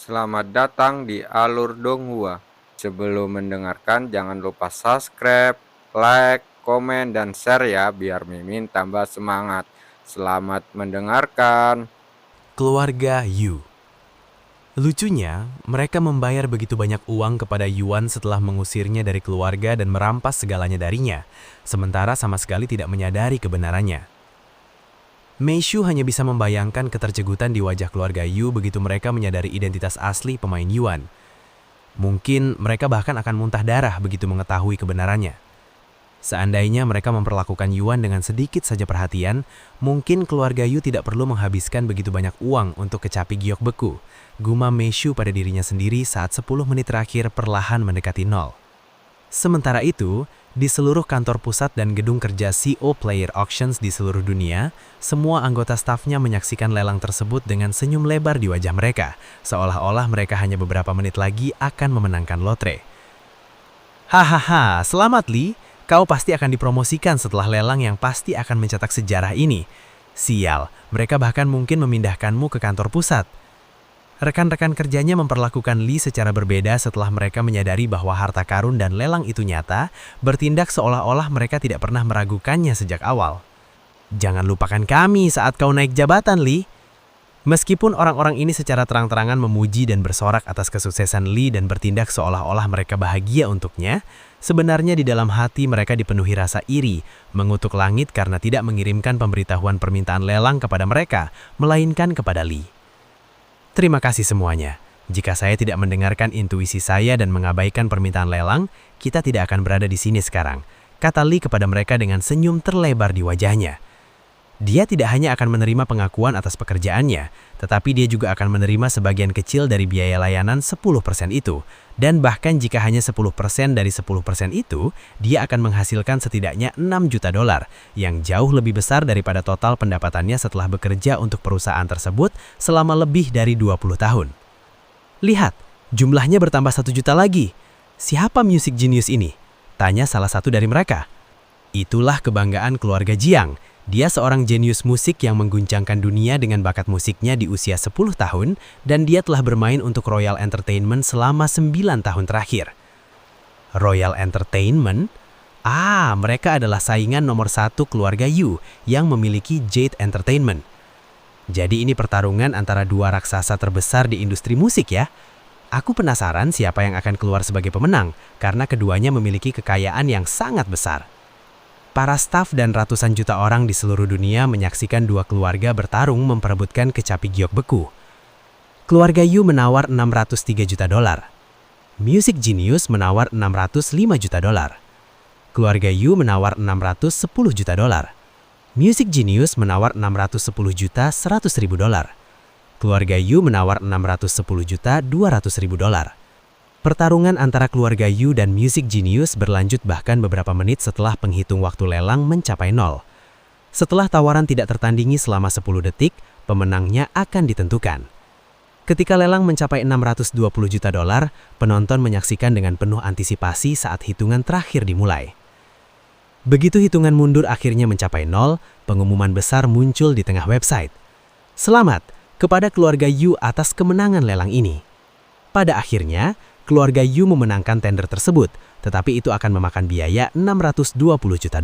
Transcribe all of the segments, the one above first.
selamat datang di Alur Donghua. Sebelum mendengarkan, jangan lupa subscribe, like, komen, dan share ya, biar Mimin tambah semangat. Selamat mendengarkan. Keluarga Yu. Lucunya, mereka membayar begitu banyak uang kepada Yuan setelah mengusirnya dari keluarga dan merampas segalanya darinya, sementara sama sekali tidak menyadari kebenarannya. Meishu hanya bisa membayangkan ketercegutan di wajah keluarga Yu begitu mereka menyadari identitas asli pemain Yuan. Mungkin mereka bahkan akan muntah darah begitu mengetahui kebenarannya. Seandainya mereka memperlakukan Yuan dengan sedikit saja perhatian, mungkin keluarga Yu tidak perlu menghabiskan begitu banyak uang untuk kecapi giok beku, gumam Meishu pada dirinya sendiri saat 10 menit terakhir perlahan mendekati nol. Sementara itu, di seluruh kantor pusat dan gedung kerja CO Player Auctions di seluruh dunia, semua anggota stafnya menyaksikan lelang tersebut dengan senyum lebar di wajah mereka, seolah-olah mereka hanya beberapa menit lagi akan memenangkan lotre. Hahaha, selamat Lee, kau pasti akan dipromosikan setelah lelang yang pasti akan mencetak sejarah ini. Sial, mereka bahkan mungkin memindahkanmu ke kantor pusat. Rekan-rekan kerjanya memperlakukan Lee secara berbeda setelah mereka menyadari bahwa harta karun dan lelang itu nyata, bertindak seolah-olah mereka tidak pernah meragukannya sejak awal. Jangan lupakan kami saat kau naik jabatan, Lee. Meskipun orang-orang ini secara terang-terangan memuji dan bersorak atas kesuksesan Lee dan bertindak seolah-olah mereka bahagia untuknya, sebenarnya di dalam hati mereka dipenuhi rasa iri, mengutuk langit karena tidak mengirimkan pemberitahuan permintaan lelang kepada mereka, melainkan kepada Lee. Terima kasih semuanya. Jika saya tidak mendengarkan intuisi saya dan mengabaikan permintaan lelang, kita tidak akan berada di sini sekarang, kata Lee kepada mereka dengan senyum terlebar di wajahnya. Dia tidak hanya akan menerima pengakuan atas pekerjaannya, tetapi dia juga akan menerima sebagian kecil dari biaya layanan 10% itu, dan bahkan jika hanya 10% dari 10% itu, dia akan menghasilkan setidaknya $6 juta, yang jauh lebih besar daripada total pendapatannya setelah bekerja untuk perusahaan tersebut selama lebih dari 20 tahun. Lihat, jumlahnya bertambah 1 juta lagi. Siapa music genius ini? Tanya salah satu dari mereka. Itulah kebanggaan keluarga Jiang. Dia seorang jenius musik yang mengguncangkan dunia dengan bakat musiknya di usia 10 tahun dan dia telah bermain untuk Royal Entertainment selama 9 tahun terakhir. Royal Entertainment? Mereka adalah saingan nomor 1 keluarga Yu yang memiliki Jade Entertainment. Jadi ini pertarungan antara dua raksasa terbesar di industri musik ya. Aku penasaran siapa yang akan keluar sebagai pemenang karena keduanya memiliki kekayaan yang sangat besar. Para staf dan ratusan juta orang di seluruh dunia menyaksikan dua keluarga bertarung memperebutkan kecapi giok beku. Keluarga Yu menawar $603 juta. Music Genius menawar $605 juta. Keluarga Yu menawar $610 juta. Music Genius menawar $610 juta $100.000. Keluarga Yu menawar $610 juta $200.000. Pertarungan antara keluarga Yu dan Music Genius berlanjut bahkan beberapa menit setelah penghitung waktu lelang mencapai 0. Setelah tawaran tidak tertandingi selama 10 detik, pemenangnya akan ditentukan. Ketika lelang mencapai $620 juta, penonton menyaksikan dengan penuh antisipasi saat hitungan terakhir dimulai. Begitu hitungan mundur akhirnya mencapai 0, pengumuman besar muncul di tengah website. Selamat kepada keluarga Yu atas kemenangan lelang ini. Pada akhirnya, keluarga Yu memenangkan tender tersebut, tetapi itu akan memakan biaya $620 juta.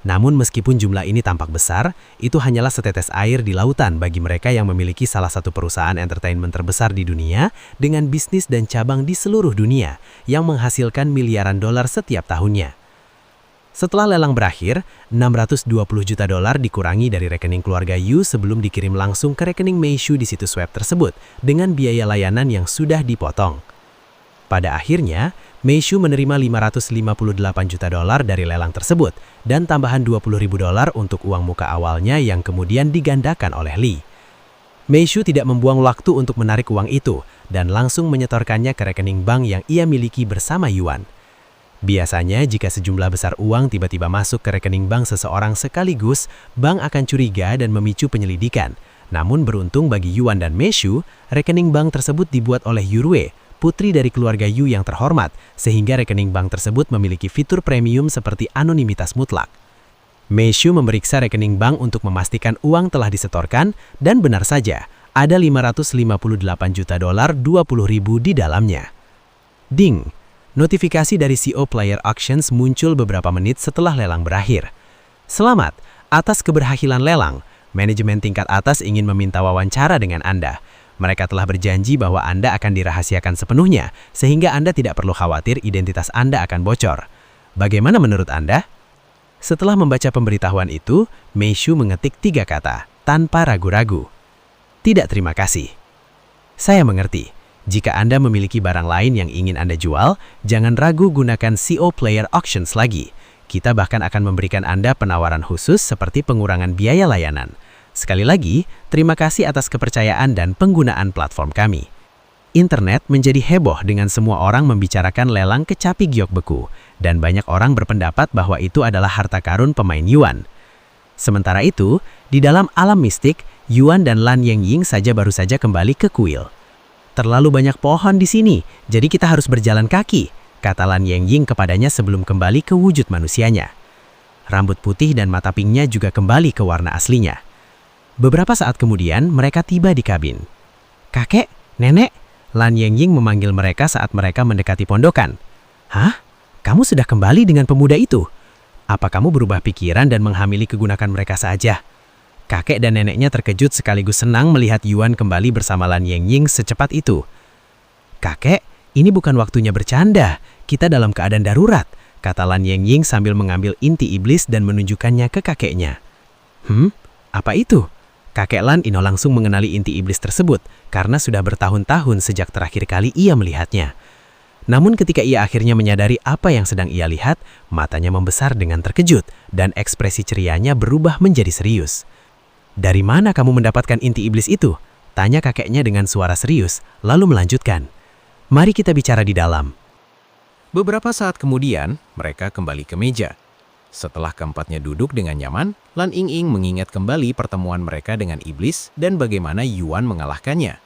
Namun meskipun jumlah ini tampak besar, itu hanyalah setetes air di lautan bagi mereka yang memiliki salah satu perusahaan entertainment terbesar di dunia dengan bisnis dan cabang di seluruh dunia yang menghasilkan miliaran dolar setiap tahunnya. Setelah lelang berakhir, $620 juta dikurangi dari rekening keluarga Yu sebelum dikirim langsung ke rekening Meishu di situs web tersebut dengan biaya layanan yang sudah dipotong. Pada akhirnya, Meishu menerima $558 juta dari lelang tersebut dan tambahan $20.000 untuk uang muka awalnya yang kemudian digandakan oleh Lee. Meishu tidak membuang waktu untuk menarik uang itu dan langsung menyetorkannya ke rekening bank yang ia miliki bersama Yuan. Biasanya jika sejumlah besar uang tiba-tiba masuk ke rekening bank seseorang sekaligus, bank akan curiga dan memicu penyelidikan. Namun beruntung bagi Yuan dan Meishu, rekening bank tersebut dibuat oleh Yurue, putri dari keluarga Yu yang terhormat, sehingga rekening bank tersebut memiliki fitur premium seperti anonimitas mutlak. Meishu memeriksa rekening bank untuk memastikan uang telah disetorkan, dan benar saja, Ada 558 juta dolar 20.000 di dalamnya. Ding! Notifikasi dari CO Player Auctions muncul beberapa menit setelah lelang berakhir. Selamat, atas keberhasilan lelang. Manajemen tingkat atas ingin meminta wawancara dengan Anda. Mereka telah berjanji bahwa Anda akan dirahasiakan sepenuhnya, sehingga Anda tidak perlu khawatir identitas Anda akan bocor. Bagaimana menurut Anda? Setelah membaca pemberitahuan itu, Meishu mengetik 3 kata, tanpa ragu-ragu. Tidak, terima kasih. Saya mengerti. Jika Anda memiliki barang lain yang ingin Anda jual, jangan ragu gunakan CO Player Auctions lagi. Kita bahkan akan memberikan Anda penawaran khusus seperti pengurangan biaya layanan. Sekali lagi, terima kasih atas kepercayaan dan penggunaan platform kami. Internet menjadi heboh dengan semua orang membicarakan lelang kecapi giok beku, dan banyak orang berpendapat bahwa itu adalah harta karun pemain Yuan. Sementara itu, di dalam alam mistik, Yuan dan Lan Yangying saja baru saja kembali ke kuil. Terlalu banyak pohon di sini, jadi kita harus berjalan kaki, kata Lan Yangying kepadanya sebelum kembali ke wujud manusianya. Rambut putih dan mata pinknya juga kembali ke warna aslinya. Beberapa saat kemudian, mereka tiba di kabin. Kakek, nenek, Lan Yangying memanggil mereka saat mereka mendekati pondokan. Hah? Kamu sudah kembali dengan pemuda itu? Apa kamu berubah pikiran dan menghamili kegunakan mereka saja? Kakek dan neneknya terkejut sekaligus senang melihat Yuan kembali bersama Lan Yangying secepat itu. Kakek, ini bukan waktunya bercanda. Kita dalam keadaan darurat, kata Lan Yangying sambil mengambil inti iblis dan menunjukkannya ke kakeknya. Apa itu? Kakek Lan Ino langsung mengenali inti iblis tersebut karena sudah bertahun-tahun sejak terakhir kali ia melihatnya. Namun ketika ia akhirnya menyadari apa yang sedang ia lihat, matanya membesar dengan terkejut dan ekspresi cerianya berubah menjadi serius. Dari mana kamu mendapatkan inti iblis itu? Tanya kakeknya dengan suara serius, lalu melanjutkan. Mari kita bicara di dalam. Beberapa saat kemudian, mereka kembali ke meja. Setelah keempatnya duduk dengan nyaman, Lan Ying mengingat kembali pertemuan mereka dengan iblis dan bagaimana Yuan mengalahkannya.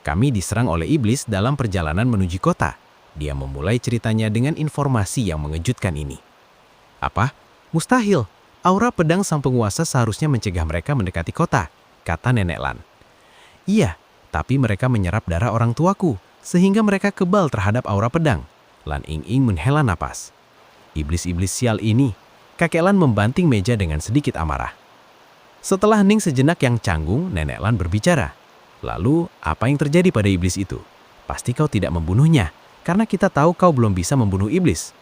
Kami diserang oleh iblis dalam perjalanan menuju kota. Dia memulai ceritanya dengan informasi yang mengejutkan ini. Apa? Mustahil. Aura pedang sang penguasa seharusnya mencegah mereka mendekati kota, kata Nenek Lan. Iya, tapi mereka menyerap darah orang tuaku, sehingga mereka kebal terhadap aura pedang. Lan Ying menghela napas. Iblis-iblis sial ini, kakek Lan membanting meja dengan sedikit amarah. Setelah hening sejenak yang canggung, Nenek Lan berbicara. Lalu, apa yang terjadi pada iblis itu? Pasti kau tidak membunuhnya, karena kita tahu kau belum bisa membunuh iblis.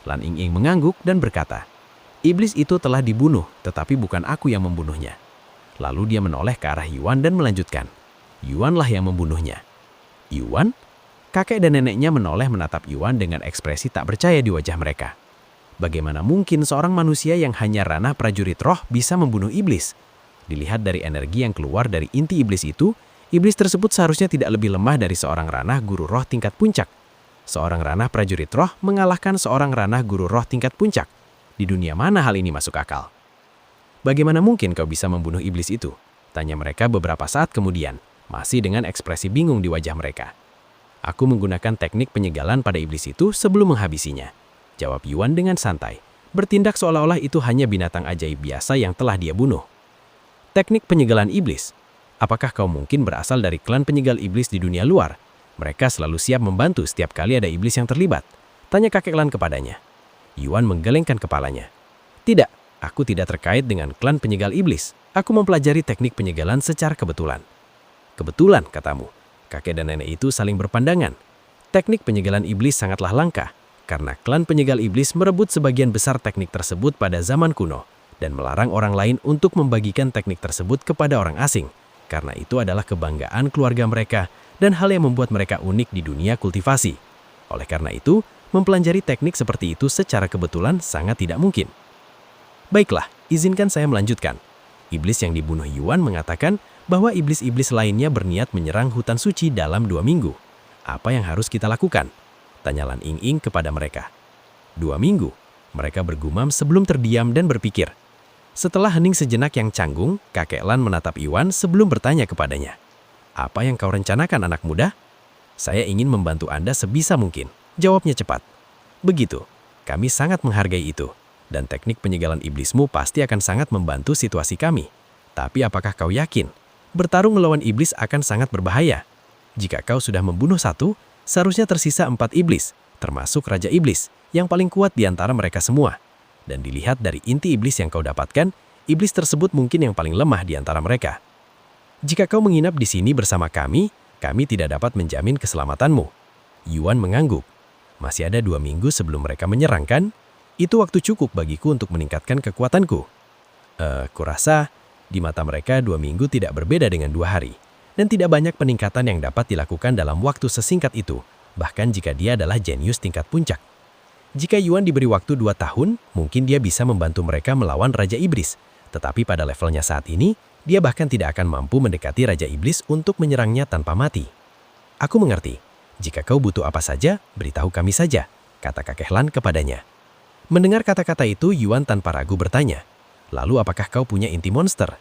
Lan Ying mengangguk dan berkata, iblis itu telah dibunuh, tetapi bukan aku yang membunuhnya. Lalu dia menoleh ke arah Yuan dan melanjutkan, Yuanlah yang membunuhnya. Yuan? Kakek dan neneknya menoleh menatap Yuan dengan ekspresi tak percaya di wajah mereka. Bagaimana mungkin seorang manusia yang hanya ranah prajurit roh bisa membunuh iblis? Dilihat dari energi yang keluar dari inti iblis itu, iblis tersebut seharusnya tidak lebih lemah dari seorang ranah guru roh tingkat puncak. Seorang ranah prajurit roh mengalahkan seorang ranah guru roh tingkat puncak. Di dunia mana hal ini masuk akal? Bagaimana mungkin kau bisa membunuh iblis itu? Tanya mereka beberapa saat kemudian, masih dengan ekspresi bingung di wajah mereka. Aku menggunakan teknik penyegalan pada iblis itu sebelum menghabisinya. Jawab Yuan dengan santai, bertindak seolah-olah itu hanya binatang ajaib biasa yang telah dia bunuh. Teknik penyegalan iblis? Apakah kau mungkin berasal dari klan penyegal iblis di dunia luar? Mereka selalu siap membantu setiap kali ada iblis yang terlibat. Tanya kakek Lan kepadanya. Yuan menggelengkan kepalanya. Tidak, aku tidak terkait dengan klan penyegal iblis. Aku mempelajari teknik penyegalan secara kebetulan. Kebetulan, katamu. Kakek dan nenek itu saling berpandangan. Teknik penyegalan iblis sangatlah langka, karena klan penyegal iblis merebut sebagian besar teknik tersebut pada zaman kuno, dan melarang orang lain untuk membagikan teknik tersebut kepada orang asing, karena itu adalah kebanggaan keluarga mereka, dan hal yang membuat mereka unik di dunia kultivasi. Oleh karena itu, mempelajari teknik seperti itu secara kebetulan sangat tidak mungkin. Baiklah, izinkan saya melanjutkan. Iblis yang dibunuh Yuan mengatakan bahwa iblis-iblis lainnya berniat menyerang hutan suci dalam 2 minggu. Apa yang harus kita lakukan? Tanya Lan Ying kepada mereka. 2 minggu? Mereka bergumam sebelum terdiam dan berpikir. Setelah hening sejenak yang canggung, kakek Lan menatap Yuan sebelum bertanya kepadanya. Apa yang kau rencanakan, anak muda? Saya ingin membantu Anda sebisa mungkin. Jawabnya cepat. Begitu, kami sangat menghargai itu. Dan teknik penyegalan iblismu pasti akan sangat membantu situasi kami. Tapi apakah kau yakin? Bertarung melawan iblis akan sangat berbahaya. Jika kau sudah membunuh satu, seharusnya tersisa 4 iblis, termasuk Raja Iblis, yang paling kuat di antara mereka semua. Dan dilihat dari inti iblis yang kau dapatkan, iblis tersebut mungkin yang paling lemah di antara mereka. Jika kau menginap di sini bersama kami tidak dapat menjamin keselamatanmu. Yuan mengangguk. Masih ada 2 minggu sebelum mereka menyerang kan? Itu waktu cukup bagiku untuk meningkatkan kekuatanku. Kurasa di mata mereka 2 minggu tidak berbeda dengan 2 hari. Dan tidak banyak peningkatan yang dapat dilakukan dalam waktu sesingkat itu, bahkan jika dia adalah jenius tingkat puncak. Jika Yuan diberi waktu 2 tahun, mungkin dia bisa membantu mereka melawan Raja Iblis. Tetapi pada levelnya saat ini, dia bahkan tidak akan mampu mendekati Raja Iblis untuk menyerangnya tanpa mati. Aku mengerti. Jika kau butuh apa saja, beritahu kami saja, kata kakek Lan kepadanya. Mendengar kata-kata itu, Yuan tanpa ragu bertanya, lalu apakah kau punya inti monster?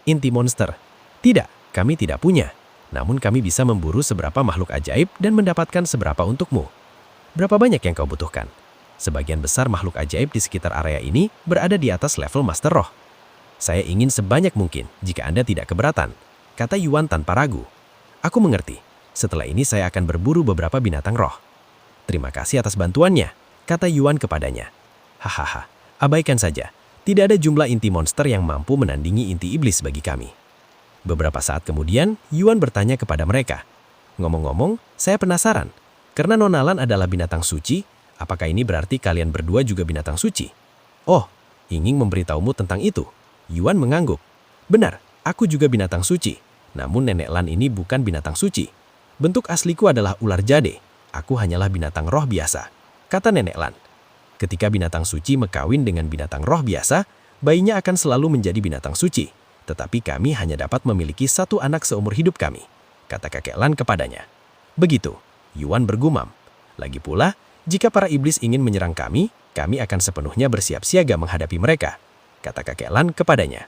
Inti monster? Tidak. Kami tidak punya, namun kami bisa memburu seberapa makhluk ajaib dan mendapatkan seberapa untukmu. Berapa banyak yang kau butuhkan? Sebagian besar makhluk ajaib di sekitar area ini berada di atas level Master Roh. Saya ingin sebanyak mungkin jika Anda tidak keberatan, kata Yuan tanpa ragu. Aku mengerti, setelah ini saya akan berburu beberapa binatang roh. Terima kasih atas bantuannya, kata Yuan kepadanya. Hahaha, abaikan saja, tidak ada jumlah inti monster yang mampu menandingi inti iblis bagi kami. Beberapa saat kemudian, Yuan bertanya kepada mereka. Ngomong-ngomong, saya penasaran. Karena Nona Lan adalah binatang suci, apakah ini berarti kalian berdua juga binatang suci? Oh, ingin memberitahumu tentang itu. Yuan mengangguk. Benar, aku juga binatang suci. Namun Nenek Lan ini bukan binatang suci. Bentuk asliku adalah ular jade. Aku hanyalah binatang roh biasa, kata Nenek Lan. Ketika binatang suci mekawin dengan binatang roh biasa, bayinya akan selalu menjadi binatang suci. Tetapi kami hanya dapat memiliki 1 anak seumur hidup kami, kata kakek Lan kepadanya. Begitu, Yuan bergumam. Lagi pula, jika para iblis ingin menyerang kami akan sepenuhnya bersiap siaga menghadapi mereka, kata kakek Lan kepadanya.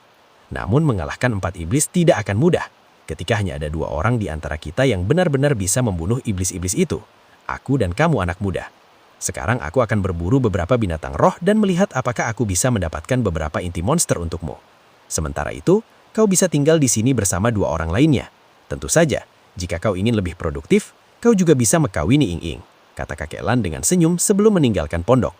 Namun mengalahkan 4 iblis tidak akan mudah, ketika hanya ada 2 orang di antara kita yang benar-benar bisa membunuh iblis-iblis itu, aku dan kamu anak muda. Sekarang aku akan berburu beberapa binatang roh dan melihat apakah aku bisa mendapatkan beberapa inti monster untukmu. Sementara itu, kau bisa tinggal di sini bersama 2 orang lainnya. Tentu saja, jika kau ingin lebih produktif, kau juga bisa mekawini Ing-Ing, kata kakek Lan dengan senyum sebelum meninggalkan pondok.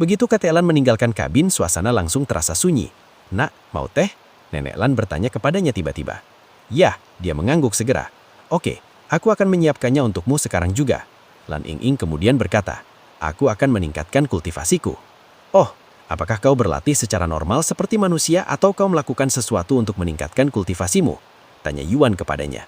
Begitu kakek Lan meninggalkan kabin, suasana langsung terasa sunyi. Nak, mau teh? Nenek Lan bertanya kepadanya tiba-tiba. Ya, dia mengangguk segera. Oke, aku akan menyiapkannya untukmu sekarang juga. Lan Ing-Ing kemudian berkata, aku akan meningkatkan kultivasiku. Oh, apakah kau berlatih secara normal seperti manusia atau kau melakukan sesuatu untuk meningkatkan kultivasimu? Tanya Yuan kepadanya.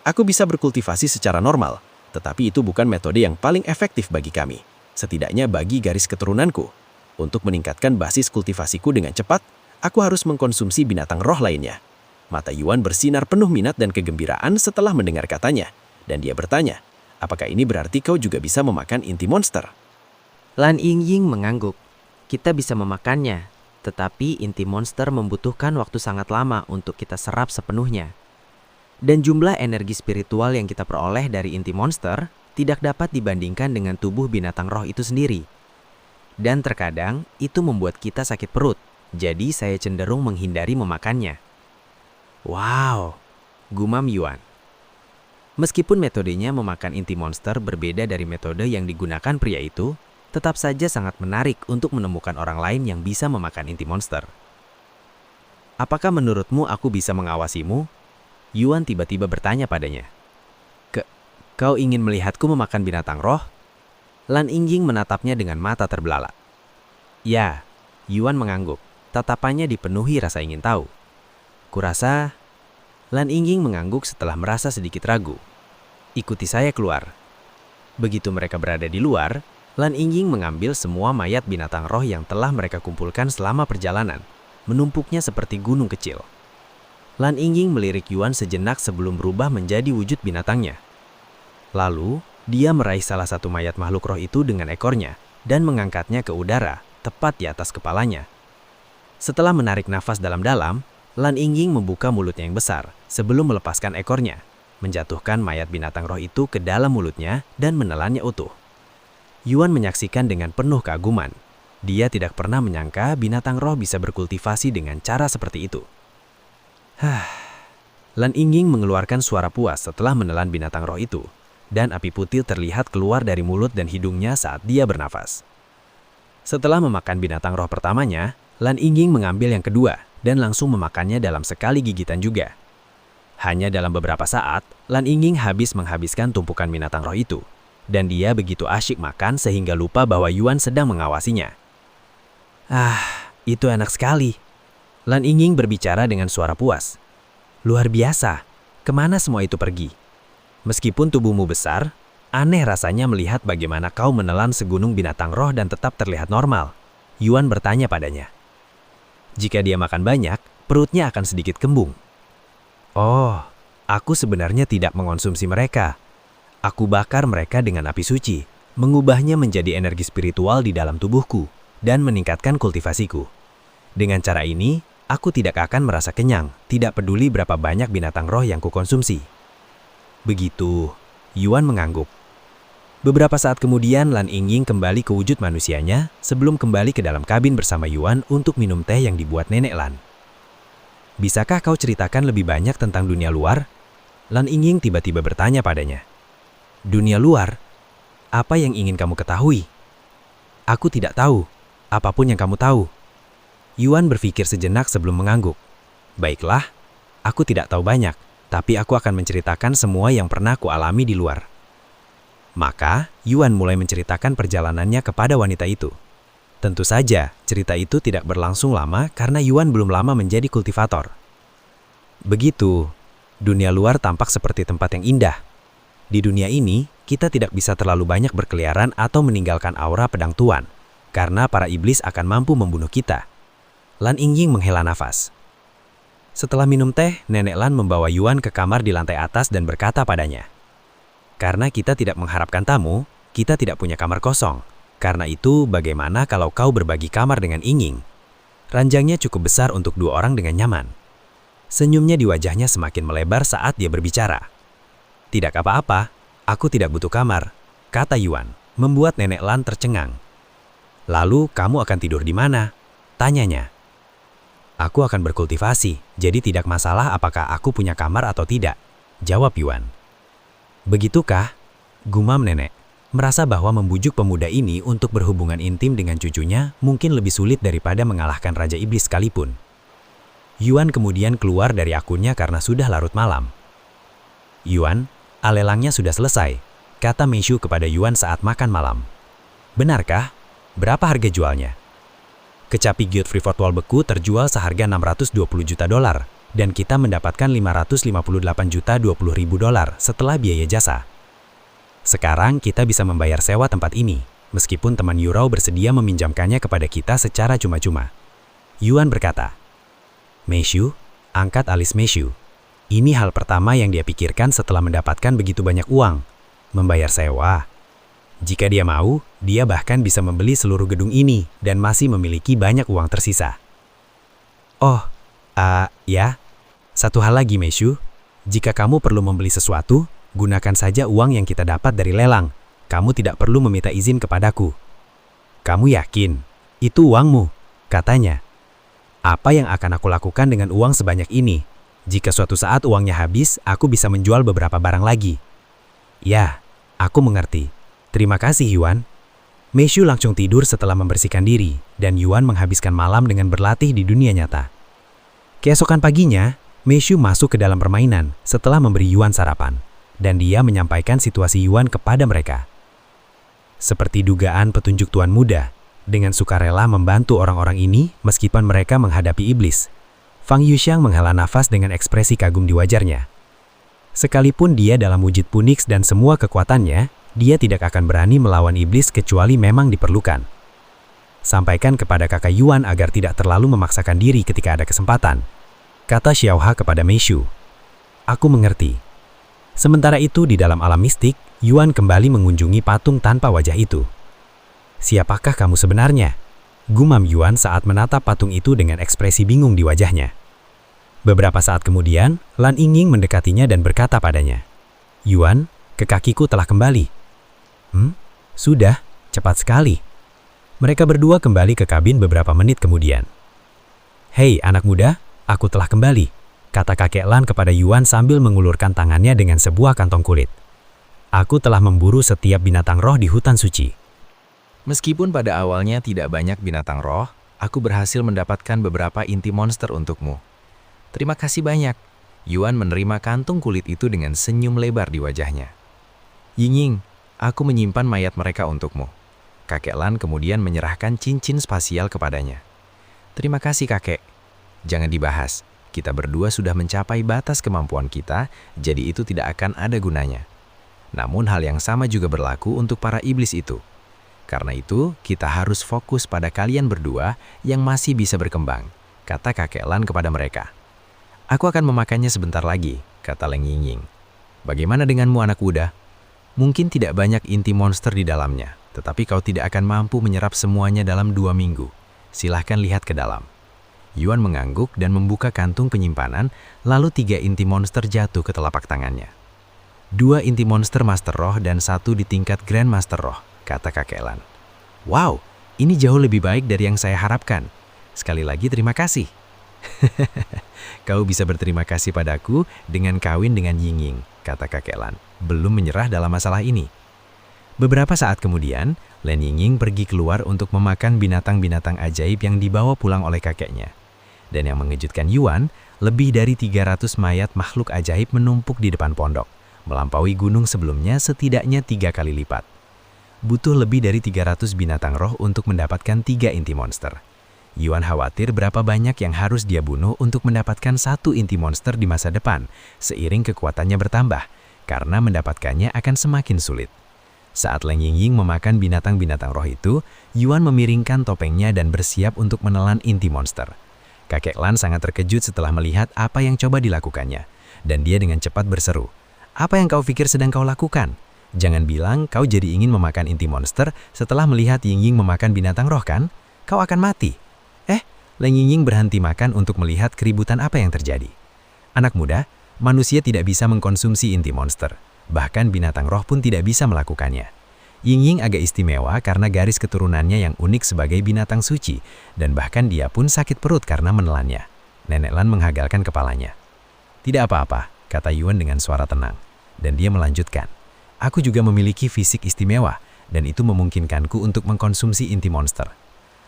Aku bisa berkultivasi secara normal, tetapi itu bukan metode yang paling efektif bagi kami. Setidaknya bagi garis keturunanku. Untuk meningkatkan basis kultivasiku dengan cepat, aku harus mengkonsumsi binatang roh lainnya. Mata Yuan bersinar penuh minat dan kegembiraan setelah mendengar katanya. Dan dia bertanya, apakah ini berarti kau juga bisa memakan inti monster? Lan Ing-Ing mengangguk. Kita bisa memakannya, tetapi inti monster membutuhkan waktu sangat lama untuk kita serap sepenuhnya. Dan jumlah energi spiritual yang kita peroleh dari inti monster tidak dapat dibandingkan dengan tubuh binatang roh itu sendiri. Dan terkadang itu membuat kita sakit perut, jadi saya cenderung menghindari memakannya. Wow, gumam Yuan. Meskipun metodenya memakan inti monster berbeda dari metode yang digunakan pria itu, tetap saja sangat menarik untuk menemukan orang lain yang bisa memakan inti monster. Apakah menurutmu aku bisa mengawasimu? Yuan tiba-tiba bertanya padanya. Kau ingin melihatku memakan binatang roh? Lan Ing-Ing menatapnya dengan mata terbelalak. Ya, Yuan mengangguk. Tatapannya dipenuhi rasa ingin tahu. Kurasa, Lan Ing-Ing mengangguk setelah merasa sedikit ragu. Ikuti saya keluar. Begitu mereka berada di luar, Lan Ing-Ing mengambil semua mayat binatang roh yang telah mereka kumpulkan selama perjalanan, menumpuknya seperti gunung kecil. Lan Ing-Ing melirik Yuan sejenak sebelum berubah menjadi wujud binatangnya. Lalu, dia meraih salah satu mayat makhluk roh itu dengan ekornya dan mengangkatnya ke udara, tepat di atas kepalanya. Setelah menarik nafas dalam-dalam, Lan Ing-Ing membuka mulutnya yang besar sebelum melepaskan ekornya, menjatuhkan mayat binatang roh itu ke dalam mulutnya dan menelannya utuh. Yuan menyaksikan dengan penuh keaguman. Dia tidak pernah menyangka binatang roh bisa berkultivasi dengan cara seperti itu. Lan Yingying mengeluarkan suara puas setelah menelan binatang roh itu, dan api putih terlihat keluar dari mulut dan hidungnya saat dia bernafas. Setelah memakan binatang roh pertamanya, Lan Yingying mengambil yang kedua dan langsung memakannya dalam sekali gigitan juga. Hanya dalam beberapa saat, Lan Yingying habis menghabiskan tumpukan binatang roh itu, dan dia begitu asyik makan sehingga lupa bahwa Yuan sedang mengawasinya. Itu enak sekali. Lan Yingying berbicara dengan suara puas. Luar biasa, kemana semua itu pergi? Meskipun tubuhmu besar, aneh rasanya melihat bagaimana kau menelan segunung binatang roh dan tetap terlihat normal. Yuan bertanya padanya. Jika dia makan banyak, perutnya akan sedikit kembung. Oh, aku sebenarnya tidak mengonsumsi mereka. Aku bakar mereka dengan api suci, mengubahnya menjadi energi spiritual di dalam tubuhku, dan meningkatkan kultivasiku. Dengan cara ini, aku tidak akan merasa kenyang, tidak peduli berapa banyak binatang roh yang kukonsumsi. Begitu, Yuan mengangguk. Beberapa saat kemudian, Lan Yingying kembali ke wujud manusianya sebelum kembali ke dalam kabin bersama Yuan untuk minum teh yang dibuat nenek Lan. Bisakah kau ceritakan lebih banyak tentang dunia luar? Lan Yingying tiba-tiba bertanya padanya. Dunia luar? Apa yang ingin kamu ketahui? Aku tidak tahu. Apapun yang kamu tahu. Yuan berpikir sejenak sebelum mengangguk. Baiklah, aku tidak tahu banyak, tapi aku akan menceritakan semua yang pernah kualami di luar. Maka, Yuan mulai menceritakan perjalanannya kepada wanita itu. Tentu saja, cerita itu tidak berlangsung lama karena Yuan belum lama menjadi kultivator. Begitu, dunia luar tampak seperti tempat yang indah. Di dunia ini, kita tidak bisa terlalu banyak berkeliaran atau meninggalkan aura pedang tuan, karena para iblis akan mampu membunuh kita. Lan Yingying menghela nafas. Setelah minum teh, Nenek Lan membawa Yuan ke kamar di lantai atas dan berkata padanya, "Karena kita tidak mengharapkan tamu, kita tidak punya kamar kosong. Karena itu, bagaimana kalau kau berbagi kamar dengan Yingying? Ranjangnya cukup besar untuk 2 orang dengan nyaman." Senyumnya di wajahnya semakin melebar saat dia berbicara. "Tidak apa-apa, aku tidak butuh kamar," kata Yuan, membuat Nenek Lan tercengang. "Lalu kamu akan tidur di mana?" tanyanya. "Aku akan berkultivasi, jadi tidak masalah apakah aku punya kamar atau tidak," jawab Yuan. "Begitukah?" gumam nenek, merasa bahwa membujuk pemuda ini untuk berhubungan intim dengan cucunya mungkin lebih sulit daripada mengalahkan Raja Iblis sekalipun. Yuan kemudian keluar dari akunnya karena sudah larut malam. "Yuan, alelangnya sudah selesai," kata Meishu kepada Yuan saat makan malam. "Benarkah? Berapa harga jualnya?" Kecapi Giot Freeport Wall beku terjual seharga $620 juta, dan kita mendapatkan $558.020.000 setelah biaya jasa. Sekarang kita bisa membayar sewa tempat ini, meskipun teman Yurao bersedia meminjamkannya kepada kita secara cuma-cuma. Yuan berkata. Meishu, angkat alis Meishu. Ini hal pertama yang dia pikirkan setelah mendapatkan begitu banyak uang. Membayar sewa. Jika dia mau, dia bahkan bisa membeli seluruh gedung ini dan masih memiliki banyak uang tersisa. Oh, ya. Satu hal lagi, Meishu. Jika kamu perlu membeli sesuatu, gunakan saja uang yang kita dapat dari lelang. Kamu tidak perlu meminta izin kepadaku. Kamu yakin? Itu uangmu, katanya. Apa yang akan aku lakukan dengan uang sebanyak ini? Jika suatu saat uangnya habis, aku bisa menjual beberapa barang lagi. Ya, aku mengerti. Terima kasih, Yuan. Meishu langsung tidur setelah membersihkan diri, dan Yuan menghabiskan malam dengan berlatih di dunia nyata. Keesokan paginya, Meishu masuk ke dalam permainan setelah memberi Yuan sarapan, dan dia menyampaikan situasi Yuan kepada mereka. Seperti dugaan petunjuk Tuan Muda, dengan sukarela membantu orang-orang ini meskipun mereka menghadapi iblis. Fang Yuxiang menghela nafas dengan ekspresi kagum di wajahnya. Sekalipun dia dalam wujud Punix dan semua kekuatannya, dia tidak akan berani melawan iblis kecuali memang diperlukan. Sampaikan kepada kakak Yuan agar tidak terlalu memaksakan diri ketika ada kesempatan, kata Xiaoha kepada Meishu. Aku mengerti. Sementara itu di dalam alam mistik, Yuan kembali mengunjungi patung tanpa wajah itu. Siapakah kamu sebenarnya? Gumam Yuan saat menatap patung itu dengan ekspresi bingung di wajahnya. Beberapa saat kemudian, Lan Yingying mendekatinya dan berkata padanya, Yuan, kekakiku telah kembali. Sudah, cepat sekali. Mereka berdua kembali ke kabin beberapa menit kemudian. Hei anak muda, aku telah kembali. kata kakek Lan kepada Yuan sambil mengulurkan tangannya dengan sebuah kantong kulit. Aku telah memburu setiap binatang roh di hutan suci. Meskipun pada awalnya tidak banyak binatang roh, aku berhasil mendapatkan beberapa inti monster untukmu. Terima kasih banyak. Yuan menerima kantung kulit itu dengan senyum lebar di wajahnya. Yingying, aku menyimpan mayat mereka untukmu. Kakek Lan kemudian menyerahkan cincin spasial kepadanya. Terima kasih kakek. Jangan dibahas. Kita berdua sudah mencapai batas kemampuan kita, jadi itu tidak akan ada gunanya. Namun hal yang sama juga berlaku untuk para iblis itu. Karena itu, kita harus fokus pada kalian berdua yang masih bisa berkembang, kata kakek Lan kepada mereka. Aku akan memakannya sebentar lagi, kata Leng Yingying. Bagaimana denganmu anak muda? Mungkin tidak banyak inti monster di dalamnya, tetapi kau tidak akan mampu menyerap semuanya dalam 2 minggu. Silahkan lihat ke dalam. Yuan mengangguk dan membuka kantung penyimpanan, lalu 3 inti monster jatuh ke telapak tangannya. 2 inti monster Master Roh dan 1 di tingkat Grand Master Roh, kata kakek Lan. Wow, ini jauh lebih baik dari yang saya harapkan. Sekali lagi terima kasih. Kau bisa berterima kasih padaku dengan kawin dengan Yingying, kata kakek Lan, belum menyerah dalam masalah ini. Beberapa saat kemudian, Lin Yingying pergi keluar untuk memakan binatang-binatang ajaib yang dibawa pulang oleh kakeknya. Dan yang mengejutkan Yuan, lebih dari 300 mayat makhluk ajaib menumpuk di depan pondok, melampaui gunung sebelumnya setidaknya 3 kali lipat. Butuh lebih dari 300 binatang roh untuk mendapatkan 3 inti monster. Yuan khawatir berapa banyak yang harus dia bunuh untuk mendapatkan 1 inti monster di masa depan, seiring kekuatannya bertambah, karena mendapatkannya akan semakin sulit. Saat Leng Yingying memakan binatang-binatang roh itu, Yuan memiringkan topengnya dan bersiap untuk menelan inti monster. Kakek Lan sangat terkejut setelah melihat apa yang coba dilakukannya, dan dia dengan cepat berseru, "Apa yang kau pikir sedang kau lakukan? Jangan bilang kau jadi ingin memakan inti monster setelah melihat Yingying memakan binatang roh kan? Kau akan mati." Leng Yingying berhenti makan untuk melihat keributan apa yang terjadi. Anak muda, manusia tidak bisa mengkonsumsi inti monster. Bahkan binatang roh pun tidak bisa melakukannya. Yingying agak istimewa karena garis keturunannya yang unik sebagai binatang suci, dan bahkan dia pun sakit perut karena menelannya. Nenek Lan menghagalkan kepalanya. Tidak apa-apa, kata Yuan dengan suara tenang. Dan dia melanjutkan. Aku juga memiliki fisik istimewa, dan itu memungkinkanku untuk mengkonsumsi inti monster.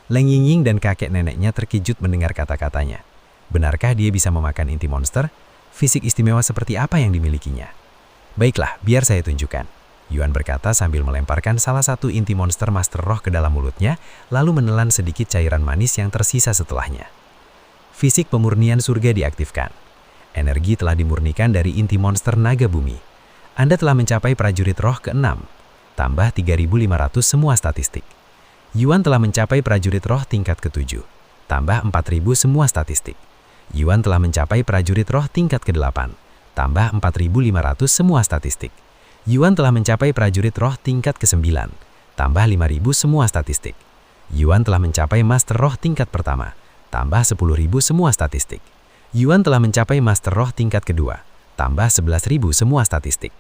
Leng Yingying dan kakek neneknya terkejut mendengar kata-katanya. Benarkah dia bisa memakan inti monster? Fisik istimewa seperti apa yang dimilikinya? Baiklah, biar saya tunjukkan. Yuan berkata sambil melemparkan salah satu inti monster Master Roh ke dalam mulutnya, lalu menelan sedikit cairan manis yang tersisa setelahnya. Fisik pemurnian surga diaktifkan. Energi telah dimurnikan dari inti monster naga bumi. Anda telah mencapai prajurit roh ke-6, tambah 3.500 semua statistik. Yuan telah mencapai prajurit roh tingkat ke-7, tambah 4.000 semua statistik. Yuan telah mencapai prajurit roh tingkat ke-8, tambah 4.500 semua statistik. Yuan telah mencapai prajurit roh tingkat ke-9, tambah 5.000 semua statistik. Yuan telah mencapai master roh tingkat pertama, tambah 10.000 semua statistik. Yuan telah mencapai master roh tingkat kedua, tambah 11.000 semua statistik.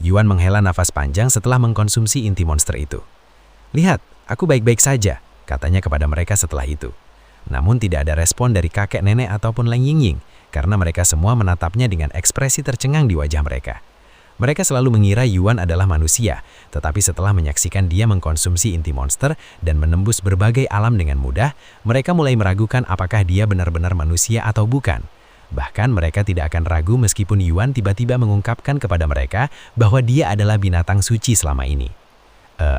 Yuan menghela nafas panjang setelah mengkonsumsi inti monster itu. Lihat, aku baik-baik saja, katanya kepada mereka setelah itu. Namun tidak ada respon dari kakek nenek ataupun Leng Yingying, karena mereka semua menatapnya dengan ekspresi tercengang di wajah mereka. Mereka selalu mengira Yuan adalah manusia, tetapi setelah menyaksikan dia mengkonsumsi inti monster dan menembus berbagai alam dengan mudah, mereka mulai meragukan apakah dia benar-benar manusia atau bukan. Bahkan mereka tidak akan ragu meskipun Yuan tiba-tiba mengungkapkan kepada mereka bahwa dia adalah binatang suci selama ini.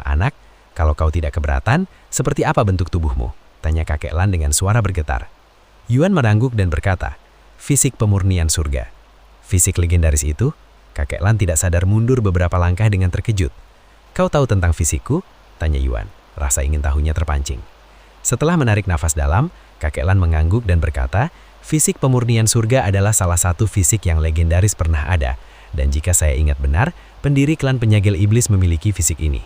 Anak, kalau kau tidak keberatan, seperti apa bentuk tubuhmu? Tanya kakek Lan dengan suara bergetar. Yuan merangguk dan berkata, fisik pemurnian surga. Fisik legendaris itu? Kakek Lan tidak sadar mundur beberapa langkah dengan terkejut. Kau tahu tentang fisikku? Tanya Yuan, rasa ingin tahunya terpancing. Setelah menarik nafas dalam, kakek Lan mengangguk dan berkata, fisik pemurnian surga adalah salah satu fisik yang legendaris pernah ada. Dan jika saya ingat benar, pendiri klan penyegel iblis memiliki fisik ini.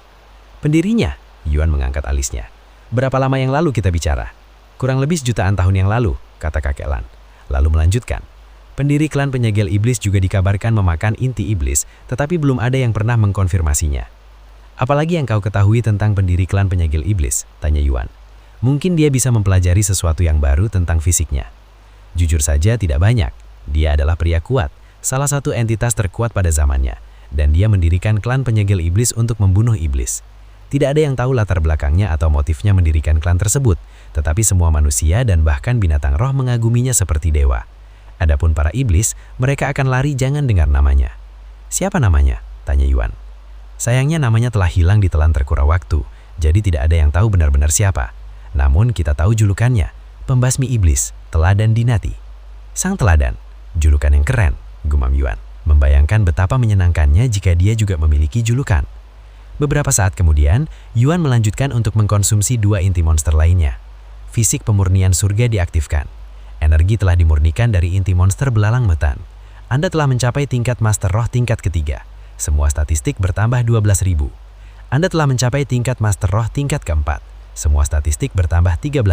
Pendirinya? Yuan mengangkat alisnya. Berapa lama yang lalu kita bicara? Kurang lebih jutaan tahun yang lalu, kata kakek Lan. Lalu melanjutkan. Pendiri klan penyegel iblis juga dikabarkan memakan inti iblis, tetapi belum ada yang pernah mengkonfirmasinya. Apalagi yang kau ketahui tentang pendiri klan penyegel iblis? Tanya Yuan. Mungkin dia bisa mempelajari sesuatu yang baru tentang fisiknya. Jujur saja tidak banyak. Dia adalah pria kuat, salah satu entitas terkuat pada zamannya, dan dia mendirikan klan penyegel iblis untuk membunuh iblis. Tidak ada yang tahu latar belakangnya atau motifnya mendirikan klan tersebut, tetapi semua manusia dan bahkan binatang roh mengaguminya seperti dewa. Adapun para iblis, mereka akan lari jangan dengar namanya. Siapa namanya? Tanya Yuan. Sayangnya namanya telah hilang di telan terkura waktu, jadi tidak ada yang tahu benar-benar siapa. Namun kita tahu julukannya, pembasmi iblis, Teladan Dinati. Sang Teladan, julukan yang keren, gumam Yuan, membayangkan betapa menyenangkannya jika dia juga memiliki julukan. Beberapa saat kemudian, Yuan melanjutkan untuk mengkonsumsi 2 inti monster lainnya. Fisik pemurnian surga diaktifkan. Energi telah dimurnikan dari inti monster belalang metan. Anda telah mencapai tingkat master roh tingkat ketiga. Semua statistik bertambah 12.000. Anda telah mencapai tingkat master roh tingkat keempat. Semua statistik bertambah 13.000.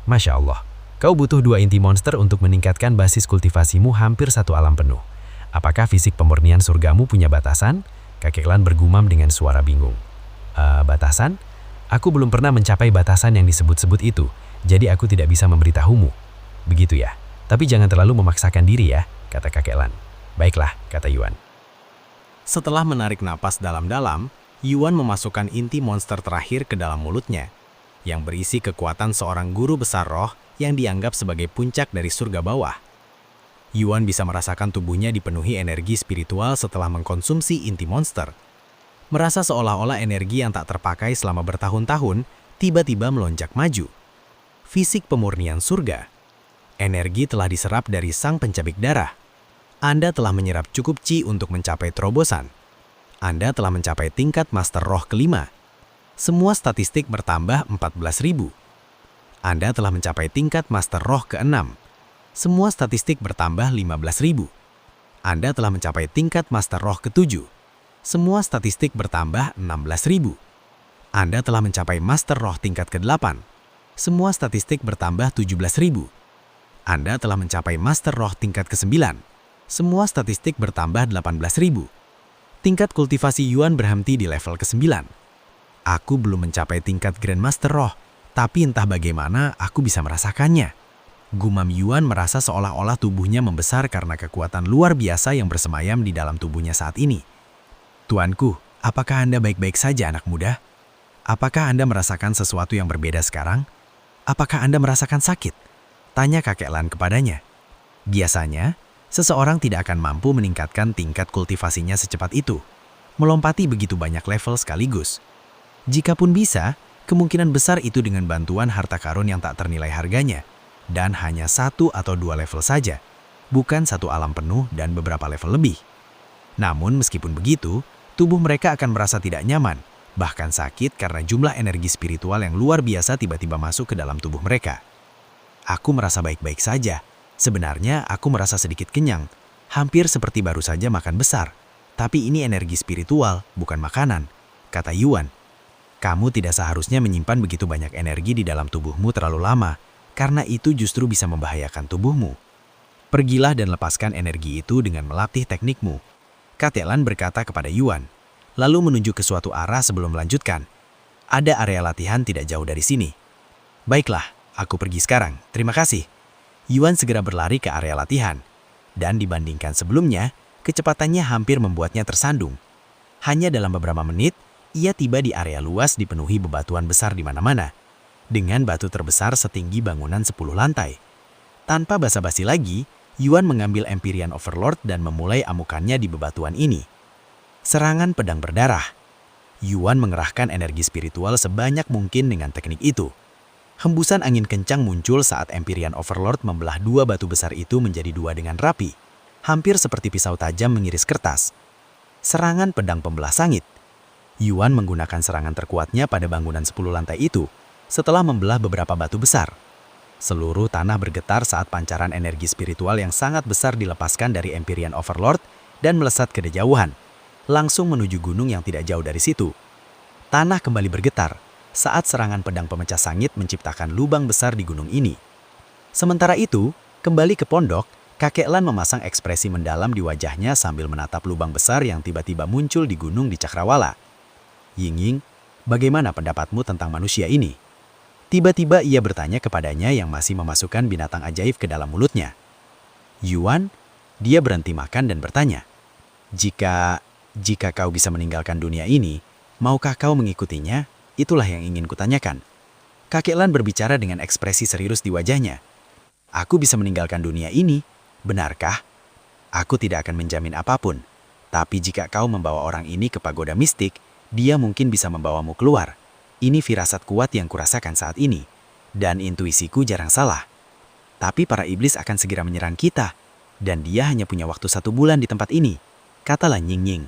Masya Allah, kau butuh 2 inti monster untuk meningkatkan basis kultivasimu hampir 1 alam penuh. Apakah fisik pemurnian surgamu punya batasan? Kakek Lan bergumam dengan suara bingung. Batasan? Aku belum pernah mencapai batasan yang disebut-sebut itu, jadi aku tidak bisa memberitahumu. Begitu ya, tapi jangan terlalu memaksakan diri ya, kata kakek Lan. Baiklah, kata Yuan. Setelah menarik napas dalam-dalam, Yuan memasukkan inti monster terakhir ke dalam mulutnya, yang berisi kekuatan seorang guru besar roh yang dianggap sebagai puncak dari surga bawah. Yuan bisa merasakan tubuhnya dipenuhi energi spiritual setelah mengkonsumsi inti monster. Merasa seolah-olah energi yang tak terpakai selama bertahun-tahun tiba-tiba melonjak maju. Fisik pemurnian surga. Energi telah diserap dari sang pencabik darah. Anda telah menyerap cukup Qi untuk mencapai terobosan. Anda telah mencapai tingkat master roh kelima. Semua statistik bertambah 14.000. Anda telah mencapai tingkat master roh ke-6. Semua statistik bertambah 15.000. Anda telah mencapai tingkat master roh ke-7. Semua statistik bertambah 16.000. Anda telah mencapai master roh tingkat ke-8. Semua statistik bertambah 17.000. Anda telah mencapai master roh tingkat ke-9. Semua statistik bertambah 18.000. Tingkat kultivasi Yuan berhenti di level ke-9. Aku belum mencapai tingkat Grandmaster Roh, tapi entah bagaimana aku bisa merasakannya. Gumam Yuan merasa seolah-olah tubuhnya membesar karena kekuatan luar biasa yang bersemayam di dalam tubuhnya saat ini. Tuanku, apakah Anda baik-baik saja, anak muda? Apakah Anda merasakan sesuatu yang berbeda sekarang? Apakah Anda merasakan sakit? Tanya kakek Lan kepadanya. Biasanya, seseorang tidak akan mampu meningkatkan tingkat kultivasinya secepat itu, melompati begitu banyak level sekaligus. Jikapun bisa, kemungkinan besar itu dengan bantuan harta karun yang tak ternilai harganya, dan hanya 1 atau 2 level saja, bukan 1 alam penuh dan beberapa level lebih. Namun meskipun begitu, tubuh mereka akan merasa tidak nyaman, bahkan sakit karena jumlah energi spiritual yang luar biasa tiba-tiba masuk ke dalam tubuh mereka. Aku merasa baik-baik saja. Sebenarnya aku merasa sedikit kenyang, hampir seperti baru saja makan besar. Tapi ini energi spiritual, bukan makanan, kata Yuan. Kamu tidak seharusnya menyimpan begitu banyak energi di dalam tubuhmu terlalu lama, karena itu justru bisa membahayakan tubuhmu. Pergilah dan lepaskan energi itu dengan melatih teknikmu. Kakek Lan berkata kepada Yuan, lalu menuju ke suatu arah sebelum melanjutkan. Ada area latihan tidak jauh dari sini. Baiklah, aku pergi sekarang, terima kasih. Yuan segera berlari ke area latihan, dan dibandingkan sebelumnya, kecepatannya hampir membuatnya tersandung. Hanya dalam beberapa menit, ia tiba di area luas dipenuhi bebatuan besar di mana-mana, dengan batu terbesar setinggi bangunan 10 lantai. Tanpa basa-basi lagi, Yuan mengambil Empyrean Overlord dan memulai amukannya di bebatuan ini. Serangan pedang berdarah. Yuan mengerahkan energi spiritual sebanyak mungkin dengan teknik itu. Hembusan angin kencang muncul saat Empyrean Overlord membelah 2 batu besar itu menjadi 2 dengan rapi, hampir seperti pisau tajam mengiris kertas. Serangan pedang pembelah sangit. Yuan menggunakan serangan terkuatnya pada bangunan 10 lantai itu, setelah membelah beberapa batu besar. Seluruh tanah bergetar saat pancaran energi spiritual yang sangat besar dilepaskan dari Empyrean Overlord dan melesat ke kejauhan, langsung menuju gunung yang tidak jauh dari situ. Tanah kembali bergetar saat serangan pedang pemecah sangit menciptakan lubang besar di gunung ini. Sementara itu, kembali ke pondok, kakek Lan memasang ekspresi mendalam di wajahnya sambil menatap lubang besar yang tiba-tiba muncul di gunung di Cakrawala. Ying-Ying, bagaimana pendapatmu tentang manusia ini? Tiba-tiba ia bertanya kepadanya yang masih memasukkan binatang ajaib ke dalam mulutnya. Yuan, dia berhenti makan dan bertanya, Jika kau bisa meninggalkan dunia ini, maukah kau mengikutinya? Itulah yang ingin kutanyakan. Kakek Lan berbicara dengan ekspresi serius di wajahnya. Aku bisa meninggalkan dunia ini, benarkah? Aku tidak akan menjamin apapun. Tapi jika kau membawa orang ini ke pagoda mistik, dia mungkin bisa membawamu keluar. Ini firasat kuat yang kurasakan saat ini. Dan intuisiku jarang salah. Tapi para iblis akan segera menyerang kita. Dan dia hanya punya waktu 1 bulan di tempat ini. Kata Lan Yingying.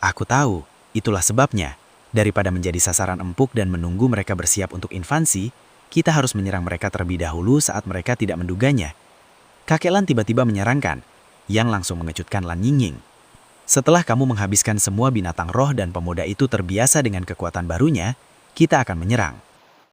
Aku tahu, itulah sebabnya. Daripada menjadi sasaran empuk dan menunggu mereka bersiap untuk invasi, kita harus menyerang mereka terlebih dahulu saat mereka tidak menduganya. Kakek Lan tiba-tiba menyarankan, yang langsung mengejutkan Lan Yingying. Setelah kamu menghabiskan semua binatang roh dan pemuda itu terbiasa dengan kekuatan barunya, kita akan menyerang.